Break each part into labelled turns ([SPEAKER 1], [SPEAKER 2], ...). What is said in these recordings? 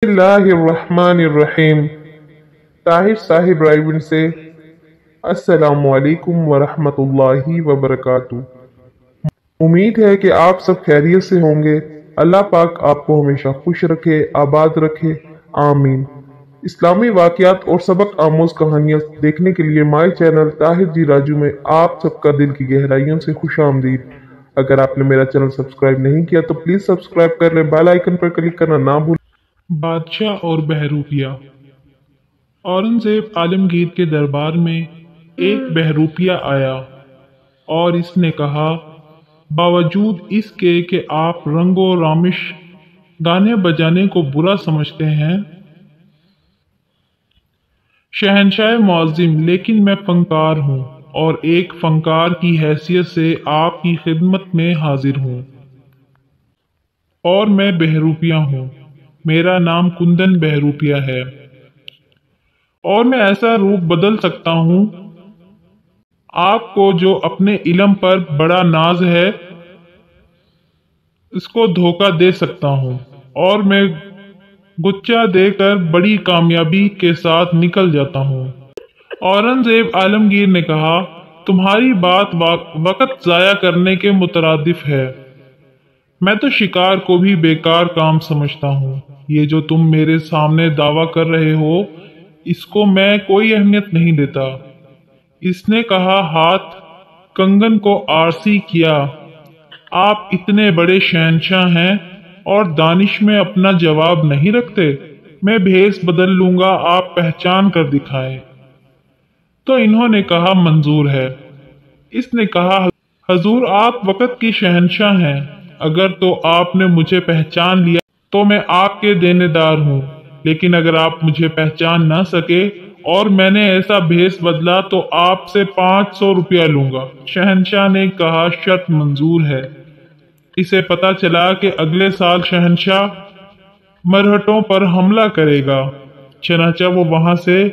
[SPEAKER 1] बिस्मिल्लाहिर्रहमानिर्रहीम। ताहिर साहिब रायविंड से अस्सलामु अलैकुम वरहमतुल्लाहि वबरकातुहू। उम्मीद है कि आप सब खैरियत से होंगे। अल्लाह पाक आपको हमेशा खुश रखे, आबाद रखे, आमीन। इस्लामी वाक़यात और सबक आमोज कहानियाँ देखने के लिए माय चैनल ताहिर जी राजू में आप सबका दिल की गहराइयों से खुश आमदीद। अगर आपने मेरा चैनल सब्सक्राइब नहीं किया तो प्लीज़ सब्सक्राइब कर लें, बेल आइकन पर क्लिक करना ना भूलें। बादशाह और बहरूपिया। औरंगजेब आलमगीर के दरबार में एक बहरूपिया आया और इसने कहा, बावजूद इसके कि आप रंगो रामिश गाने बजाने को बुरा समझते हैं शहंशाह मुअज़्ज़िम, लेकिन मैं फनकार हूँ और एक फनकार की हैसियत से आपकी खिदमत में हाजिर हूँ। और मैं बहरूपिया हूँ, मेरा नाम कुंदन बहरूपिया है और मैं ऐसा रूप बदल सकता हूँ आपको जो अपने इल्म पर बड़ा नाज है इसको धोखा दे सकता हूँ और मैं गुच्चा देकर बड़ी कामयाबी के साथ निकल जाता हूँ। औरंगजेब आलमगीर ने कहा, तुम्हारी बात वक्त जाया करने के मुतरादिफ है। मैं तो शिकार को भी बेकार काम समझता हूँ। ये जो तुम मेरे सामने दावा कर रहे हो इसको मैं कोई अहमियत नहीं देता। इसने कहा, हाथ कंगन को आरसी किया। आप इतने बड़े शहंशाह हैं और दानिश में अपना जवाब नहीं रखते। मैं भेष बदल लूंगा, आप पहचान कर दिखाएं। तो इन्होंने कहा, मंजूर है। इसने कहा, हजूर आप वक्त की शहंशाह हैं, अगर तो आपने मुझे पहचान लिया तो मैं आपके देनेदार हूँ, लेकिन अगर आप मुझे पहचान ना सके और मैंने ऐसा भेष बदला तो आपसे 500 रुपया लूंगा। शहंशाह ने कहा, शर्त मंजूर है। इसे पता चला कि अगले साल शहंशाह मरहटों पर हमला करेगा, चनाचा वो वहां से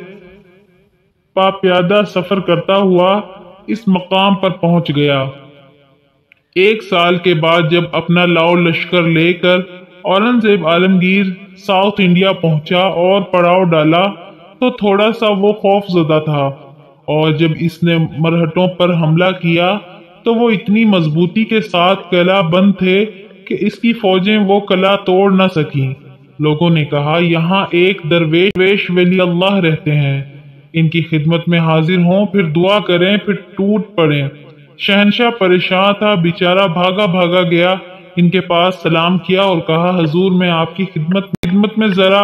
[SPEAKER 1] पाप्यादा सफर करता हुआ इस मकाम पर पहुंच गया। एक साल के बाद जब अपना लाओ लश्कर लेकर औरंगजेब आलमगीर साउथ इंडिया पहुंचा और पड़ाव डाला तो थोड़ा सा वो खौफजदा था, और जब इसने मरहटों पर हमला किया तो वो इतनी मजबूती के साथ कला बंद थे कि इसकी फौजें वो कला तोड़ न सकी। लोगों ने कहा, यहाँ एक दरवेश वली अल्लाह रहते हैं, इनकी खिदमत में हाजिर हों, फिर दुआ करें, फिर टूट पड़े। शहंशाह परेशान था, बेचारा भागा भागा गया, इनके पास सलाम किया और कहा, हजूर मैं आपकी खिदमत में जरा।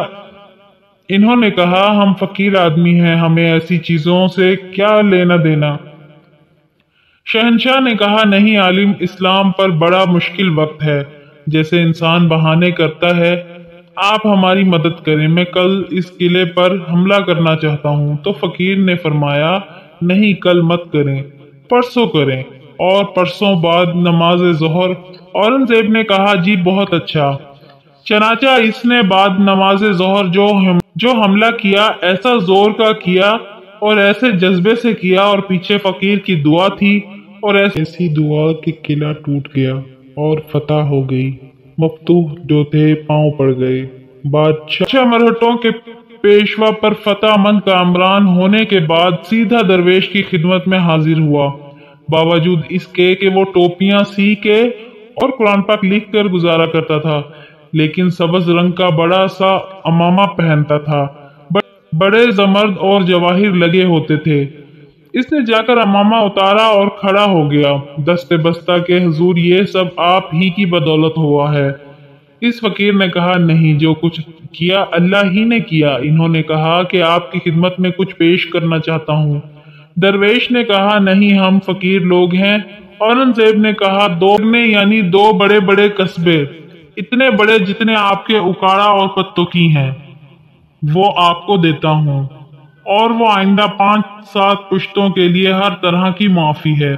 [SPEAKER 1] इन्होंने कहा, हम फकीर आदमी हैं, हमें ऐसी चीजों से क्या लेना देना। शहंशाह ने कहा, नहीं आलिम, इस्लाम पर बड़ा मुश्किल वक्त है, जैसे इंसान बहाने करता है, आप हमारी मदद करें, मैं कल इस किले पर हमला करना चाहता हूँ। तो फकीर ने फरमाया, नहीं कल मत करें, परसों करें, और परसों बाद नमाज ज़ोहर। औरंगजेब ने कहा, जी बहुत अच्छा। चनाचा इसने बाद नमाज ज़ोहर जो हमला किया ऐसा जोर का किया और ऐसे जज्बे से किया, और पीछे फकीर की दुआ थी, और ऐसी दुआ कि किला टूट गया और फतह हो गई। मफतूह जो थे पांव पड़ गए। बादशाह मरहटों के पेशवा पर फतह मंद कामरान होने के बाद सीधा दरवेश की खिदमत में हाजिर हुआ। बावजूद इसके कि वो टोपियां सी के और कुरान पाक लिख कर गुजारा करता था, लेकिन सब्ज रंग का बड़ा सा अमामा पहनता था, बड़े जमर्द और जवाहिर लगे होते थे। इसने जाकर अमामा उतारा और खड़ा हो गया। दस्ते बस्ता के, हुजूर ये सब आप ही की बदौलत हुआ है। इस फकीर ने कहा, नहीं, जो कुछ किया अल्लाह ही ने किया। इन्होंने कहा कि आपकी खिदमत में कुछ पेश करना चाहता हूँ। दरवेश ने कहा, नहीं, हम फकीर लोग हैं। औरंगजेब ने कहा, यानी दो बड़े बड़े कस्बे, इतने बड़े जितने आपके उकाड़ा और पत्तोकी हैं, वो आपको देता हूँ, और वो आइंदा 5-7 पुश्तों के लिए हर तरह की माफी है।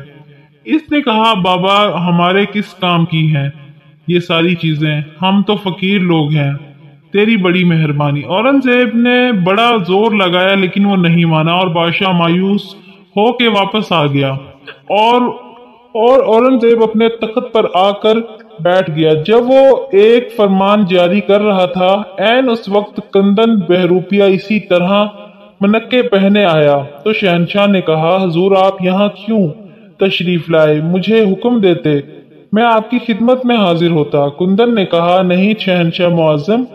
[SPEAKER 1] इसने कहा, बाबा हमारे किस काम की हैं ये सारी चीजें, हम तो फकीर लोग हैं, तेरी बड़ी मेहरबानी। औरंगजेब ने बड़ा जोर लगाया लेकिन वो नहीं माना, और बादशाह मायूस हो के वापस आ गया। और औरंगजेब अपने तख्त पर आकर बैठ गया। जब वो एक फरमान जारी कर रहा था, ऐन उस वक्त कंदन बहरूपिया इसी तरह मनक्के पहने आया तो शहनशाह ने कहा, हुजूर आप यहाँ क्यों तशरीफ लाए? मुझे हुक्म देते, मैं आपकी खिदमत में हाजिर होता। कुंदन ने कहा, नहीं शहनशाह मुअज्जम,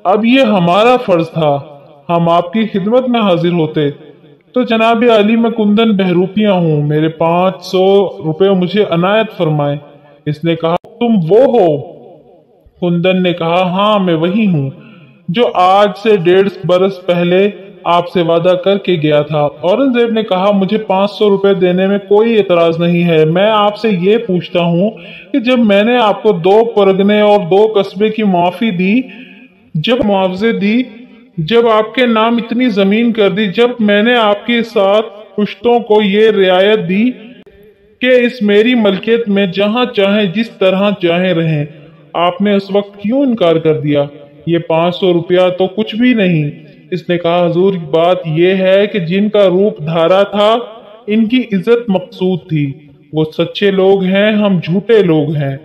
[SPEAKER 1] अब ये हमारा फर्ज था, हम आपकी खिदमत में हाजिर होते। तो जनाब अली मैं कुंदन बहरूपिया हूँ, मेरे 500 रुपए मुझे अनायत फरमाए। इसने कहा, तुम वो हो? कुंदन ने कहा, हाँ मैं वही हूँ जो आज से 1.5 बरस पहले आपसे वादा करके गया था। औरंगजेब ने कहा, मुझे 500 रुपए देने में कोई एतराज नहीं है। मैं आपसे ये पूछता हूँ कि जब मैंने आपको 2 परगने और 2 कस्बे की माफी दी, जब मुआवजे दी, जब आपके नाम इतनी जमीन कर दी, जब मैंने आपके साथ पुश्तों को ये रियायत दी कि इस मेरी मलकियत में जहां चाहे जिस तरह चाहे रहें, आपने उस वक्त क्यों इनकार कर दिया? ये 500 रुपया तो कुछ भी नहीं। इसने कहा, हुजूर बात यह है कि जिनका रूप धारा था, इनकी इज्जत मकसूद थी। वो सच्चे लोग हैं, हम झूठे लोग हैं।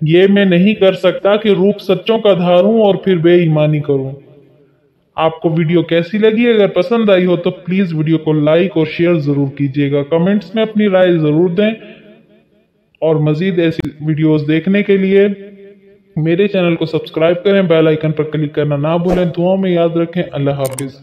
[SPEAKER 1] ये मैं नहीं कर सकता कि रूप सच्चों का धारूं और फिर बेईमानी करूं। आपको वीडियो कैसी लगी? अगर पसंद आई हो तो प्लीज वीडियो को लाइक और शेयर जरूर कीजिएगा। कमेंट्स में अपनी राय जरूर दें और मजीद ऐसी वीडियोस देखने के लिए मेरे चैनल को सब्सक्राइब करें, बेल आइकन पर क्लिक करना ना भूलें। दुआओं में याद रखें। अल्लाह हाफिज।